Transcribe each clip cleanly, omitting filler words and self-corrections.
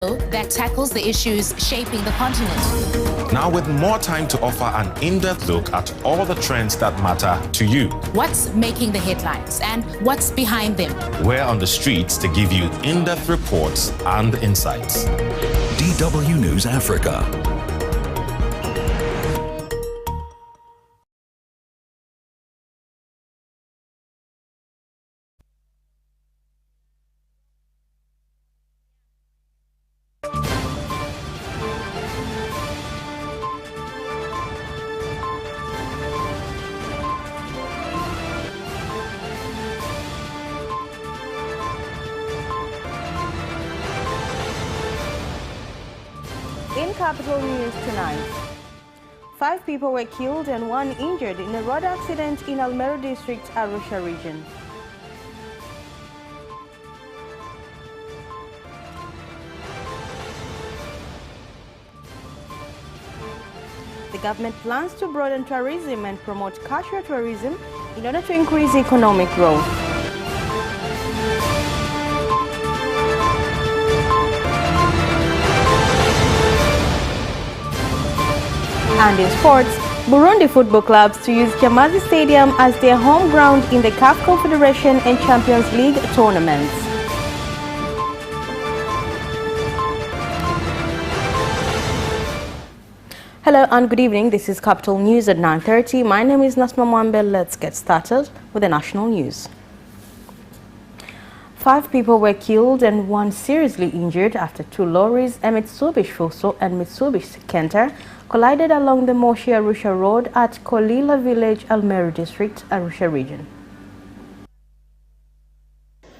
that tackles the issues shaping the continent. Now with more time to offer an in-depth look at all the trends that matter to you. What's making the headlines and what's behind them? We're on the streets to give you in-depth reports and insights. DW News Africa. In Capital News tonight, 5 people were killed and 1 injured in a road accident in Almeru District, Arusha region. The government plans to broaden tourism and promote cultural tourism in order to increase economic growth. And in sports, Burundi football clubs to use Chamazi Stadium as their home ground in the CAF Confederation and Champions League tournaments. Hello and good evening. This is Capital News at 9:30. My name is Nasma Mwambe. Let's get started with the national news. 5 people were killed and 1 seriously injured after 2 lorries, a Mitsubishi Fuso and Mitsubishi Kenter, collided along the Moshi Arusha Road at Kolila Village, Almeru District, Arusha region.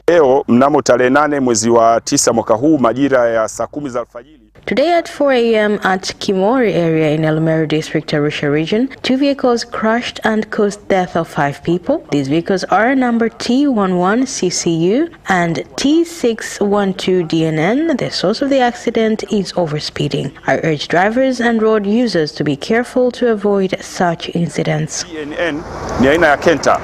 Leo mnamo tarehe 8 mwezi wa 9 mwaka huu majira ya saa 10 za alfajiri. Today at 4 a.m. at Kimori area in Almeru District, Arusha region, 2 vehicles crashed and caused death of 5 people. These vehicles are number T11CCU and T612DNN. The source of the accident is overspeeding. I urge drivers and road users to be careful to avoid such incidents. DNN ni aina ya Kenta.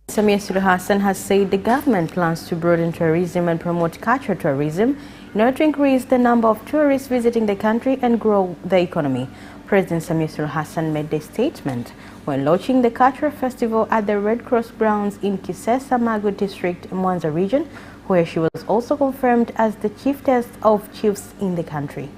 Samia Suluhu Hassan has said the government plans to broaden tourism and promote cultural tourism in order to increase the number of tourists visiting the country and grow the economy. President Samia Suluhu Hassan made this statement when launching the Cultural Festival at the Red Cross grounds in Kisesa Magu District, Mwanza region, where she was also confirmed as the chiefess of chiefs in the country.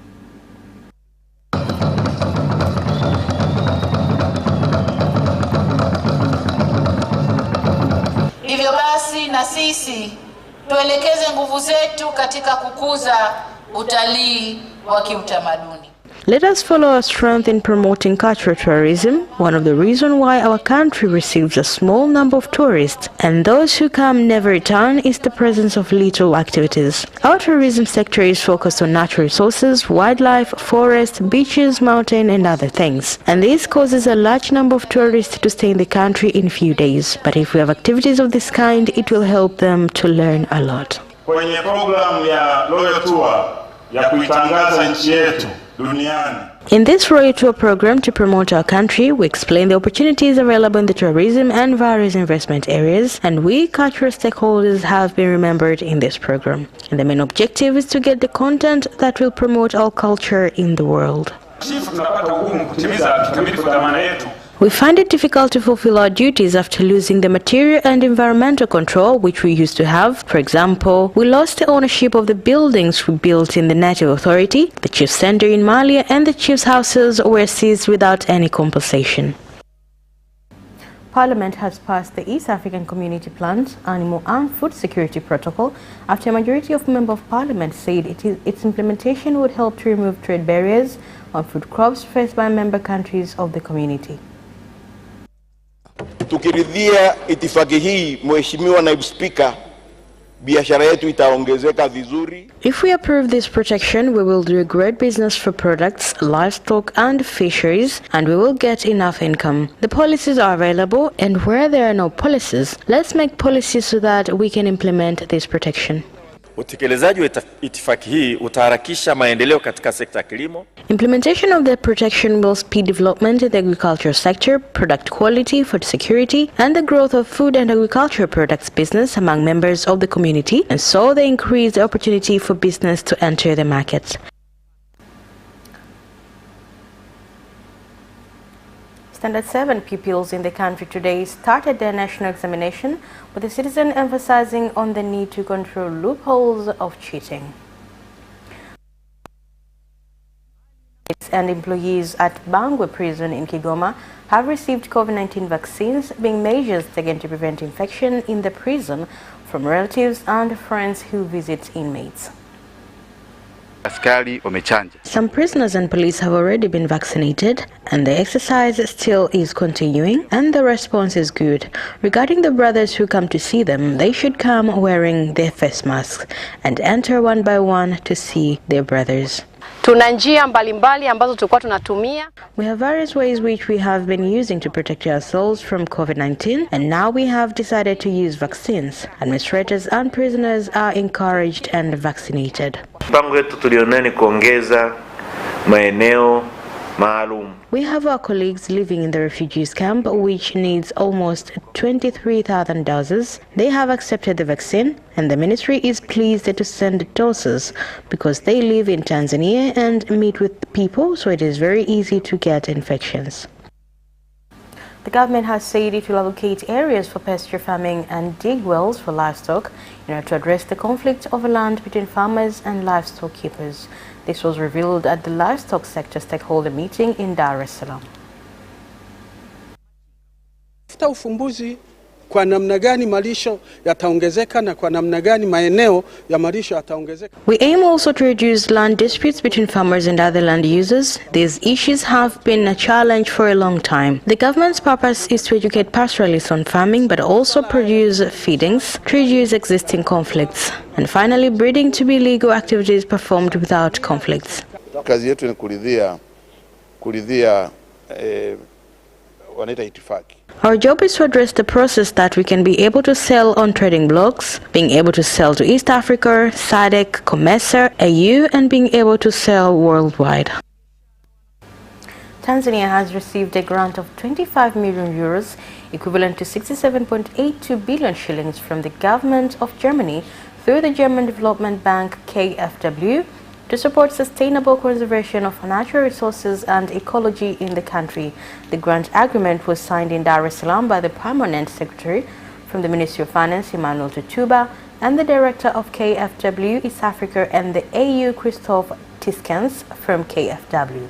Hivyo basi na sisi tuelekeze nguvu zetu katika kukuza utalii wa kiutamaduni. Let us follow our strength in promoting cultural tourism, one of the reasons why our country receives a small number of tourists, and those who come never return is the presence of little activities. Our tourism sector is focused on natural resources, wildlife, forests, beaches, mountain, and other things. And this causes a large number of tourists to stay in the country in few days. But if we have activities of this kind, it will help them to learn a lot. Kwenye program ya Royal Tour ya kuitangaza nchi yetu duniani. In this Royal Tour program to promote our country, we explain the opportunities available in the tourism and various investment areas, and we cultural stakeholders have been remembered in this program. And the main objective is to get the content that will promote our culture in the world. We find it difficult to fulfill our duties after losing the material and environmental control which we used to have. For example, we lost the ownership of the buildings we built in the Native Authority, the Chief's Center in Mali, and the Chief's houses were seized without any compensation. Parliament has passed the East African Community Plant Animal and Food Security Protocol after a majority of Members of Parliament said its implementation would help to remove trade barriers on food crops faced by member countries of the community. Tukiridhia itifaki hii, Mheshimiwa Naibu Spika, biashara yetu itaongezeka vizuri. If we approve this protection, we will do a great business for products, livestock and fisheries, and we will get enough income. The policies are available, and where there are no policies, let's make policies so that we can implement this protection. Utekelezaji wa itifaki hii utaharakisha maendeleo katika sekta ya kilimo. Implementation of the protection will speed development in the agriculture sector, product quality, food security, and the growth of food and agricultural products business among members of the community, and so they increase the opportunity for business to enter the market. Standard 7 pupils in the country today started their national examination, with the citizen emphasizing on the need to control loopholes of cheating. And employees at Bangwe prison in Kigoma have received COVID-19 vaccines, being measures taken to prevent infection in the prison from relatives and friends who visit inmates. Some prisoners and police have already been vaccinated, and the exercise still is continuing, and the response is good. Regarding the brothers who come to see them, they should come wearing their face masks and enter one by one to see their brothers. Tuna njia mbalimbali ambazo tulikuwa tunatumia. We have various ways which we have been using to protect ourselves from COVID-19, and now we have decided to use vaccines. Administrators and prisoners are encouraged and vaccinated. Mpango wetu tulionea ni kuongeza maeneo maalum. We have our colleagues living in the refugees camp, which needs almost 23,000 doses. They have accepted the vaccine, and the ministry is pleased to send doses because they live in Tanzania and meet with people, so it is very easy to get infections. The government has said it will allocate areas for pasture farming and dig wells for livestock in order to address the conflict over land between farmers and livestock keepers. This was revealed at the livestock sector stakeholder meeting in Dar es Salaam. Ufumbuzi kwa namna gani malisho yataongezeka na kwa namna gani maeneo ya malisho yataongezeka. We aim also to reduce land disputes between farmers and other land users. These issues have been a challenge for a long time. The government's purpose is to educate pastoralists on farming, but also produce feedings to reduce existing conflicts. And finally, breeding to be legal activities performed without conflicts. Kazi yetu ni kuridhia wanaita itifaki. Our job is to address the process that we can be able to sell on trading blocks, being able to sell to East Africa, SADC, COMESA, AU, and being able to sell worldwide. Tanzania has received a grant of 25 million euros, equivalent to 67.82 billion shillings from the government of Germany through the German Development Bank KfW to support sustainable conservation of natural resources and ecology in the country. The grant agreement was signed in Dar es Salaam by the Permanent Secretary from the Ministry of Finance, Emmanuel Tutuba, and the Director of KfW East Africa and the AU, Christoph Tiskens, from KfW.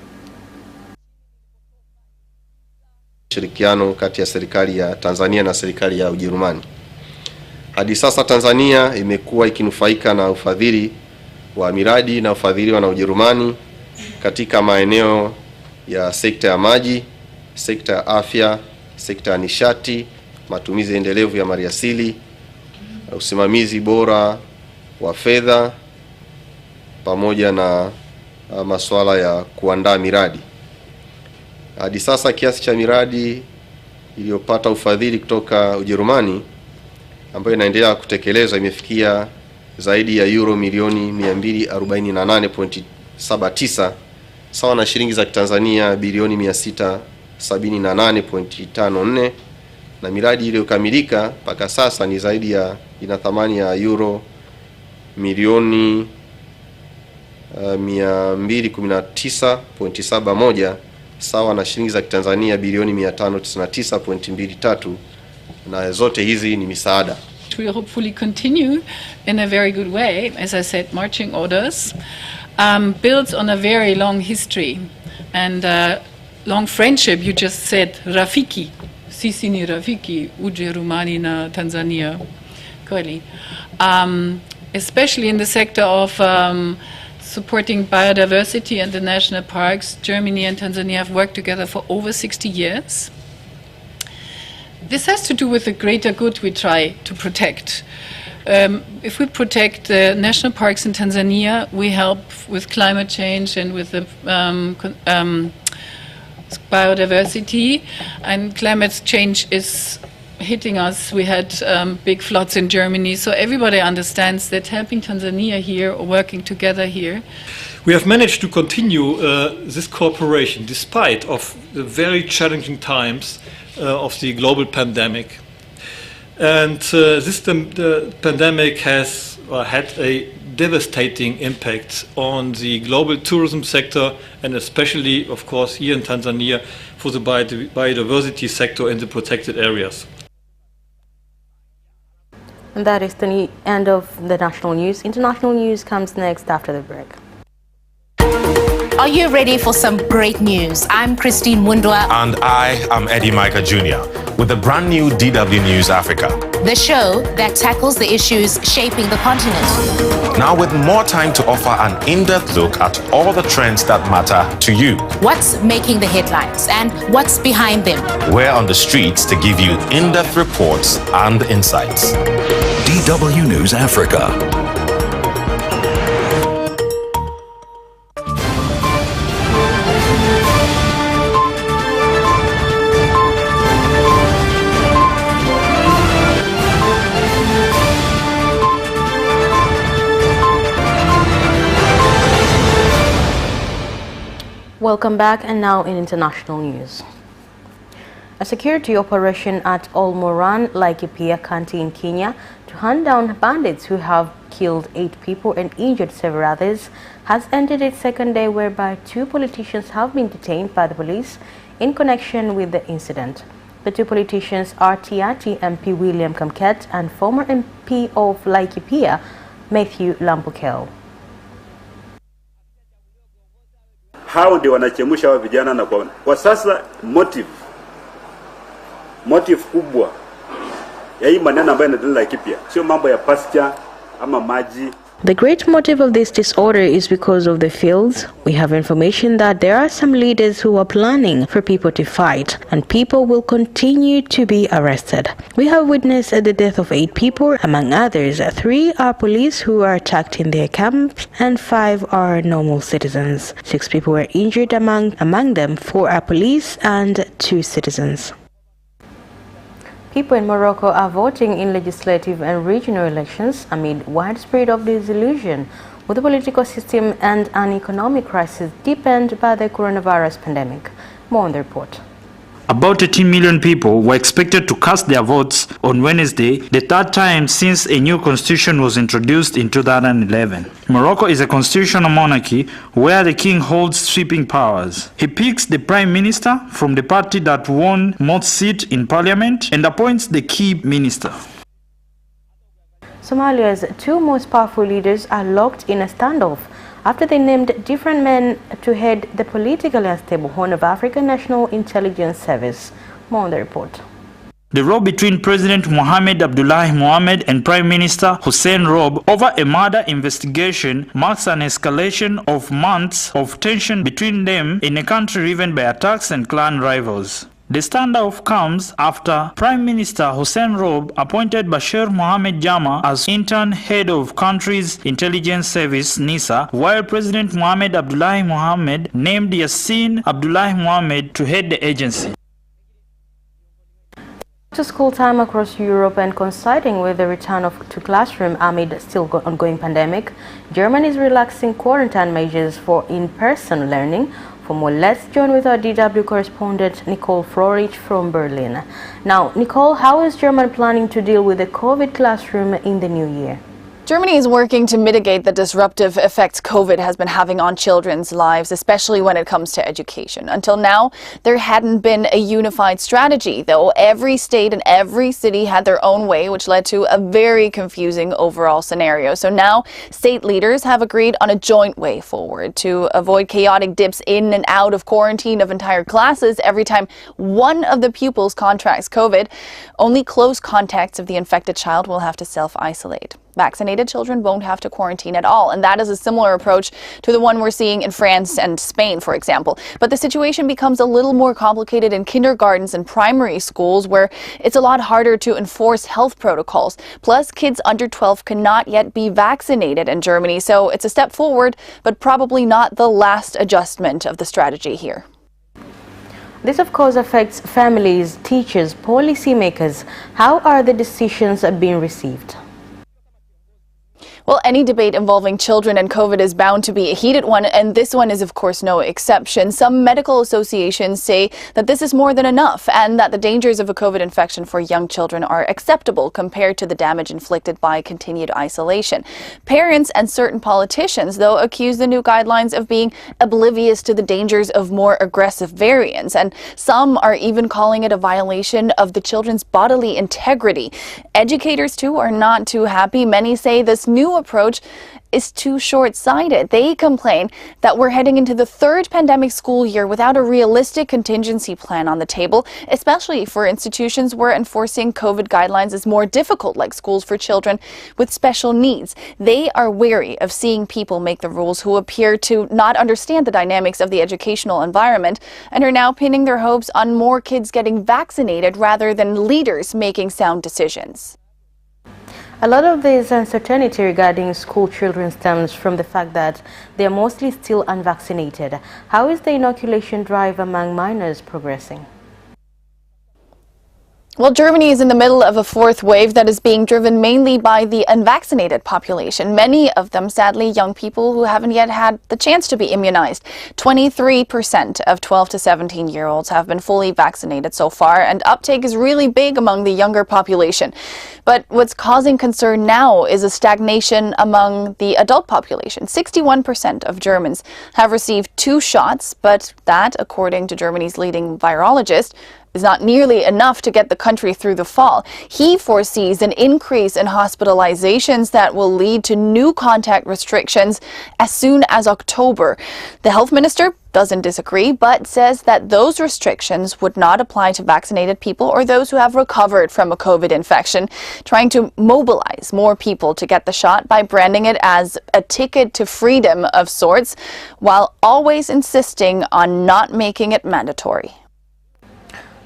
Shirikiano kati ya serikali ya Tanzania na serikali ya Ujerumani. Hadi sasa Tanzania imekuwa ikinufaika na ufadhili wa miradi na ufadhiliwa na Ujerumani katika maeneo ya sekta ya maji, sekta ya afya, sekta ya nishati, matumizi endelevu ya maliasili, usimamizi bora wa fedha pamoja na masuala ya kuandaa miradi. Hadi sasa kiasi cha miradi iliyopata ufadhili kutoka Ujerumani ambayo inaendelea kutekelezwa imefikia zaidi ya euro milioni 248.79 sawa na shilingi za Tanzania bilioni 678.54, na miradi iliyokamilika mpaka sasa ni zaidi ya ina thamani ya euro milioni 219.71 sawa na shilingi za Tanzania bilioni 599.23, na zote hizi ni misaada. We will hopefully continue in a very good way. As I said, marching orders builds on a very long history and long friendship. You just said rafiki, sisi ni rafiki, Ujerumani na Tanzania, kweli. Especially in the sector of supporting biodiversity and the national parks. Germany and Tanzania have worked together for over 60 years. This has to do with the greater good we try to protect. If we protect the national parks in Tanzania, we help with climate change and with the biodiversity. And climate change is hitting us. We had big floods in Germany, so everybody understands that helping Tanzania here or working together here. We have managed to continue this cooperation despite of the very challenging times of the global pandemic. And the pandemic has had a devastating impact on the global tourism sector, and especially, of course, here in Tanzania for the biodiversity sector in the protected areas. And that is the end of the national news. International news comes next after the break. Are you ready for some great news? I'm Christine Mundwa. And I am Eddie Micah Jr. with the brand new DW News Africa, The show that tackles the issues shaping the continent. now with more time to offer an in-depth look at all the trends that matter to you. What's making the headlines and what's behind them? We're on the streets to give you in-depth reports and insights. DW News Africa. Welcome back, and now in international news. A security operation at Olmoran, Laikipia County in Kenya to hunt down bandits who have killed 8 people and injured several others has ended its second day, whereby 2 politicians have been detained by the police in connection with the incident. The 2 politicians are Tiati MP William Kamket and former MP of Laikipia, Matthew Lambukel. Hao ndio wanachemsha wa vijana na kwa sasa motive kubwa ya hii maneno ambayo inaendelea Laikipia sio mambo ya pasture ama maji. The great motive of this disorder is because of the fields. We have information that there are some leaders who are planning for people to fight, and people will continue to be arrested. We have witnessed the death of 8 people, among others. 3 are police who were attacked in their camps, and 5 are normal citizens. 6 people were injured, among them 4 are police and 2 citizens. People in Morocco are voting in legislative and regional elections amid widespread disillusion with the political system and an economic crisis deepened by the coronavirus pandemic. More on the report. About 18 million people were expected to cast their votes on Wednesday, the 3rd time since a new constitution was introduced in 2011. Morocco is a constitutional monarchy where the king holds sweeping powers. He picks the prime minister from the party that won most seats in parliament and appoints the key minister. Somalia's 2 most powerful leaders are locked in a standoff after they named different men to head the politically unstable Horn of Africa National Intelligence Service. More on the report. The row between President Mohamed Abdullahi Mohamed and Prime Minister Hussein Rob over a murder investigation marks an escalation of months of tension between them in a country riven by attacks and clan rivals. The standoff comes after Prime Minister Hussein Rob appointed Bashir Mohamed Jama as interim head of country's intelligence service NISA, while President Mohamed Abdullahi Mohamed named Yassin Abdullahi Mohamed to head the agency. To school time across Europe and coinciding with the return to classroom amid still ongoing pandemic, Germany is relaxing quarantine measures for in-person learning. For more, let's join with our DW correspondent Nicole Florich from Berlin. Now, Nicole, how is Germany planning to deal with the COVID classroom in the new year? Germany is working to mitigate the disruptive effects COVID has been having on children's lives, especially when it comes to education. Until now, there hadn't been a unified strategy, though every state and every city had their own way, which led to a very confusing overall scenario. So now, state leaders have agreed on a joint way forward to avoid chaotic dips in and out of quarantine of entire classes every time one of the pupils contracts COVID. Only close contacts of the infected child will have to self-isolate. Vaccinated children won't have to quarantine at all, and that is a similar approach to the one we're seeing in France and Spain, for example. But the situation becomes a little more complicated in kindergartens and primary schools, where it's a lot harder to enforce health protocols. Plus, kids under 12 cannot yet be vaccinated in Germany, so it's a step forward, but probably not the last adjustment of the strategy here. This, of course, affects families, teachers, policymakers. How are the decisions being received? Well, any debate involving children and COVID is bound to be a heated one, and this one is, of course, no exception. Some medical associations say that this is more than enough and that the dangers of a COVID infection for young children are acceptable compared to the damage inflicted by continued isolation. Parents and certain politicians, though, accuse the new guidelines of being oblivious to the dangers of more aggressive variants, and some are even calling it a violation of the children's bodily integrity. Educators, too, are not too happy. Many say this new approach is too short-sighted. They complain that we're heading into the third pandemic school year without a realistic contingency plan on the table, especially for institutions where enforcing COVID guidelines is more difficult, like schools for children with special needs. They are wary of seeing people make the rules who appear to not understand the dynamics of the educational environment and are now pinning their hopes on more kids getting vaccinated rather than leaders making sound decisions. A lot of this uncertainty regarding school children stems from the fact that they are mostly still unvaccinated. How is the inoculation drive among minors progressing? Well, Germany is in the middle of a fourth wave that is being driven mainly by the unvaccinated population. Many of them, sadly, young people who haven't yet had the chance to be immunized. 23% of 12 to 17-year-olds have been fully vaccinated so far, and uptake is really big among the younger population. But what's causing concern now is a stagnation among the adult population. 61% of Germans have received 2 shots, but that, according to Germany's leading virologist, is not nearly enough to get the country through the fall. He foresees an increase in hospitalizations that will lead to new contact restrictions as soon as October. The health minister doesn't disagree, but says that those restrictions would not apply to vaccinated people or those who have recovered from a COVID infection, trying to mobilize more people to get the shot by branding it as a ticket to freedom of sorts, while always insisting on not making it mandatory.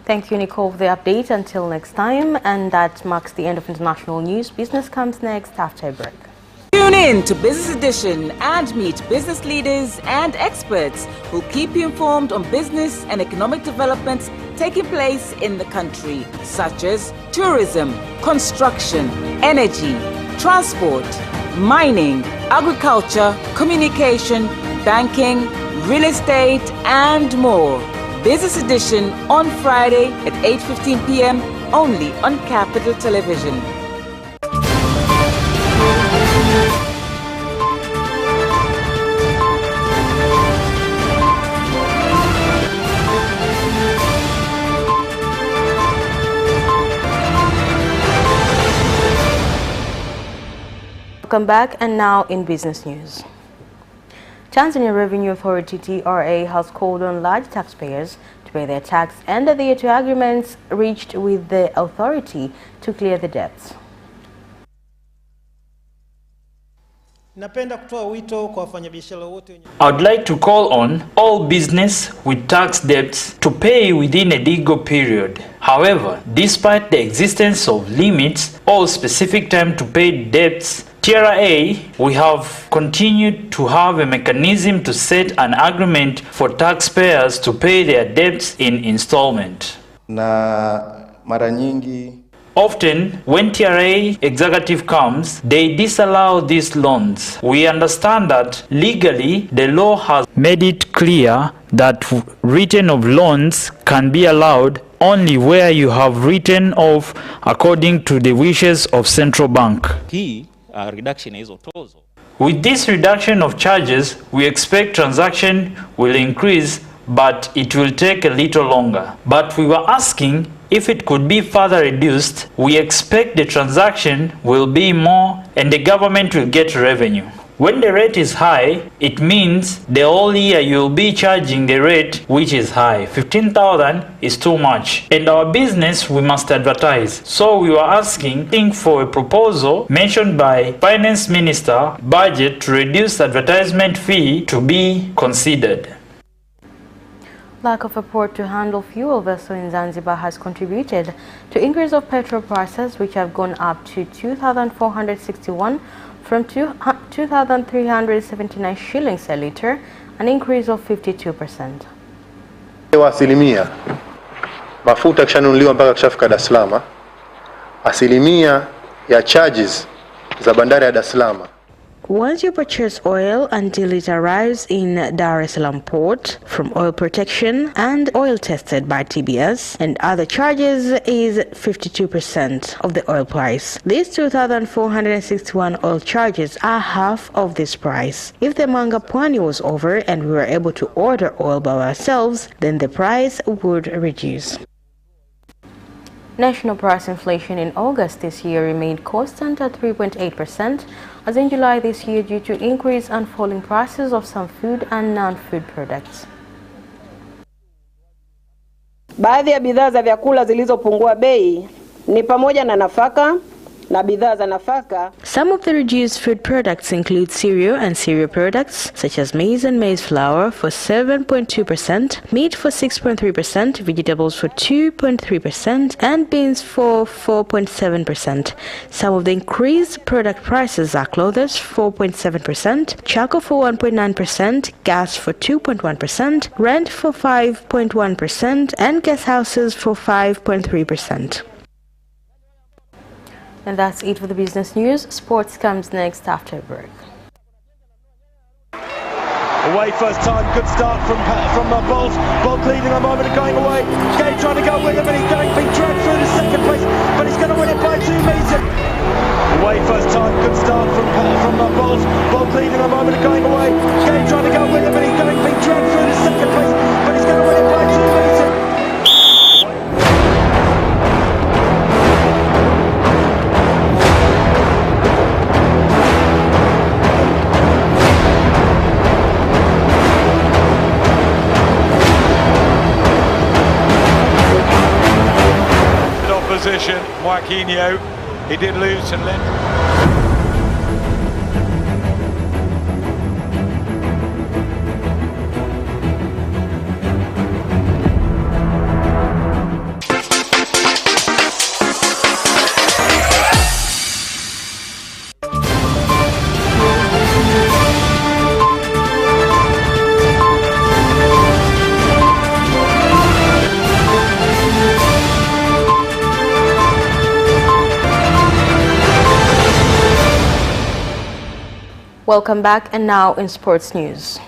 Thank you, Nicole, for the update. Until next time, and that marks the end of international news. Business comes next after a break. Tune in to Business Edition and meet business leaders and experts who keep you informed on business and economic developments taking place in the country, such as tourism, construction, energy, transport, mining, agriculture, communication, banking, real estate, and more. Business Edition on Friday at 8:15 p.m. only on Capital Television. Welcome back, and now in business news. Tanzania Revenue Authority TRA has called on large taxpayers to pay their tax and adhere to agreements reached with the authority to clear the debts. I would like to call on all business with tax debts to pay within a legal period. However, despite the existence of limits or specific time to pay debts, TRA, we have continued to have a mechanism to set an agreement for taxpayers to pay their debts in installment. Often, when TRA executive comes, they disallow these loans. We understand that legally, the law has made it clear that written off loans can be allowed only where you have written off according to the wishes of central bank. With this reduction of charges, we expect transaction will increase, but it will take a little longer. But we were asking if it could be further reduced. We expect the transaction will be more and the government will get revenue. When the rate is high, it means the whole year you'll be charging the rate which is high. 15,000 is too much. And our business, we must advertise. So we were asking for a proposal mentioned by Finance Minister budget to reduce advertisement fee to be considered. Lack of a port to handle fuel vessel in Zanzibar has contributed to increase of petrol prices, which have gone up to 2,461 from 2,379 shillings a litre, an increase of 52%. Kwa asilimia mafuta kishanunuliwa mpaka kishafika Dar es Salaam, asilimia ya charges za bandari ya Dar es Salaam. Once you purchase oil until it arrives in Dar es Salaam port, from oil protection and oil tested by TBS and other charges is 52% of the oil price. These 2,461 oil charges are half of this price. If the Manga Pwani was over and we were able to order oil by ourselves, then the price would reduce. National price inflation in August this year remained constant at 3.8%, as in July this year due to increase and falling prices of some food and non-food products. Baadhi ya bidhaa za vyakula zilizopungua bei ni pamoja na nafaka na bidhaa za nafaka. Some of the reduced food products include cereal and cereal products such as maize and maize flour for 7.2%, meat for 6.3%, vegetables for 2.3%, and beans for 4.7%. Some of the increased product prices are clothes 4.7%, charcoal for 1.9%, gas for 2.1%, rent for 5.1%, and guest houses for 5.3%. And that's it for the business news. Sports comes next after a break. Away first time, good start from Bolt. Bolt leading a moment and going away. Gay trying to go with him and he's going to be dragged through to second place, but he's going to win it by 2 meters. Away first time, good start from Bolt. Bolt leading a moment and going away. Gay trying to go with him and he's going to be dragged through to second place, but he's going to win it by 2 meters. Opposition, Joaquinho, he did lose and then. Welcome back, and now in sports news.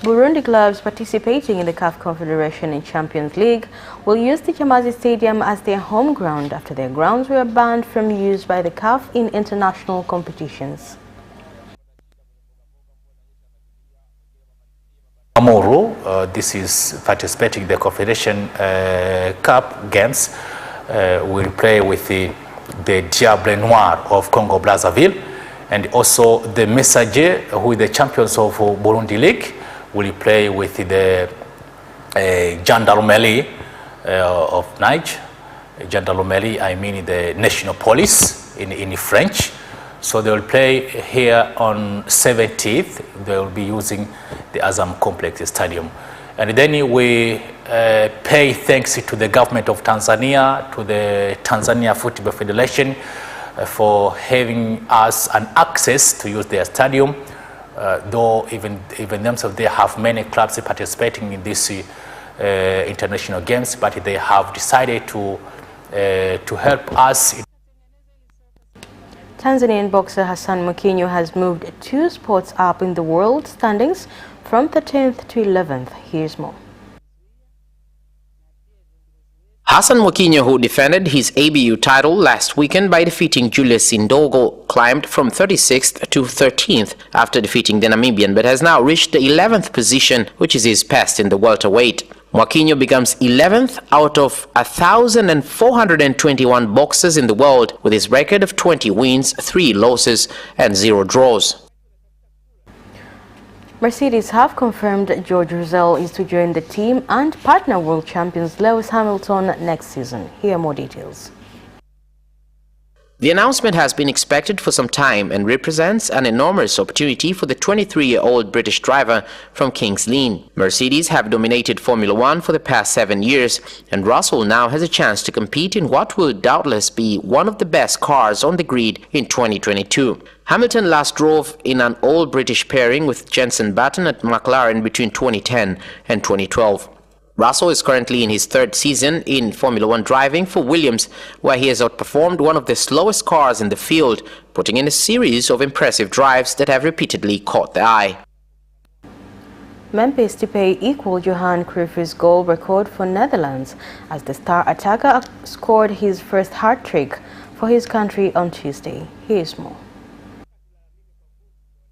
Burundi clubs participating in the CAF Confederation and Champions League will use the Chamazi Stadium as their home ground after their grounds were banned from use by the CAF in international competitions. Amuru, this is participating in the Confederation Cup games, will play with the Diable Noir of Congo Brazzaville. And also the Messager, who is the champions of Burundi League, will play with the Gendarmerie of Niger. Gendarmerie, I mean the National Police in French. So they will play here on 17th. They will be using the Azam Complex Stadium. And then we pay thanks to the government of Tanzania, to the Tanzania Football Federation, for having us an access to use their stadium, though even themselves they have many clubs participating in these international games, but they have decided to help us. Tanzanian boxer Hassan Mwakinyo has moved 2 spots up in the world standings from 13th to 11th. Here's more. Hassan Mwakinyo, who defended his ABU title last weekend by defeating Julius Sindogo, climbed from 36th to 13th after defeating the Namibian, but has now reached the 11th position, which is his best in the welterweight. Mwakinyo becomes 11th out of 1,421 boxers in the world, with his record of 20 wins, 3 losses, and 0 draws. Mercedes have confirmed George Russell is to join the team and partner world champions Lewis Hamilton next season. Here are more details. The announcement has been expected for some time and represents an enormous opportunity for the 23-year-old British driver from Kings Lynn. Mercedes have dominated Formula One for the past 7 years, and Russell now has a chance to compete in what will doubtless be one of the best cars on the grid in 2022. Hamilton last drove in an all-British pairing with Jenson Button at McLaren between 2010 and 2012. Russell is currently in his third season in Formula One driving for Williams, where he has outperformed one of the slowest cars in the field, putting in a series of impressive drives that have repeatedly caught the eye. Memphis Depay equaled Johan Cruyff's goal record for Netherlands as the star attacker scored his first hat-trick for his country on Tuesday. Here's more.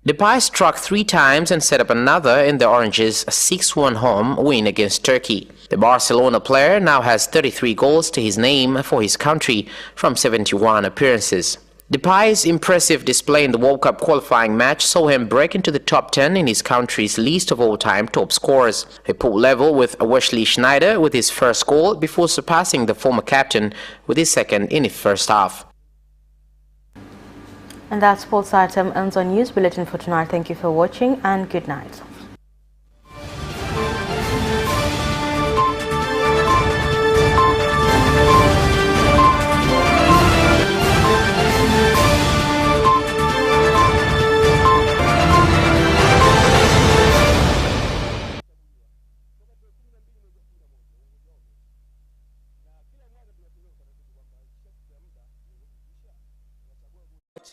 Depay struck 3 times and set up another in the Oranges' 6-1 home win against Turkey. The Barcelona player now has 33 goals to his name for his country from 71 appearances. Depay's impressive display in the World Cup qualifying match saw him break into the top 10 in his country's list of all-time top scorers. He pulled level with Wesley Sneijder with his first goal before surpassing the former captain with his second in his first half. And that sports item ends our news bulletin for tonight. Thank you for watching and good night.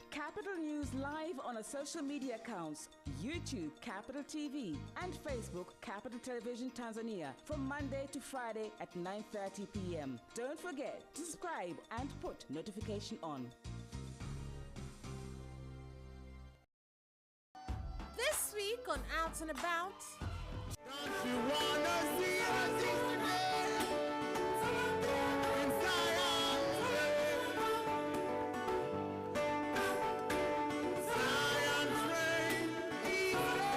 Capital News live on our social media accounts, YouTube Capital TV and Facebook Capital Television Tanzania from Monday to Friday at 9:30 p.m. Don't forget to subscribe and put notification on. This week on Out and About. Don't you wanna see us?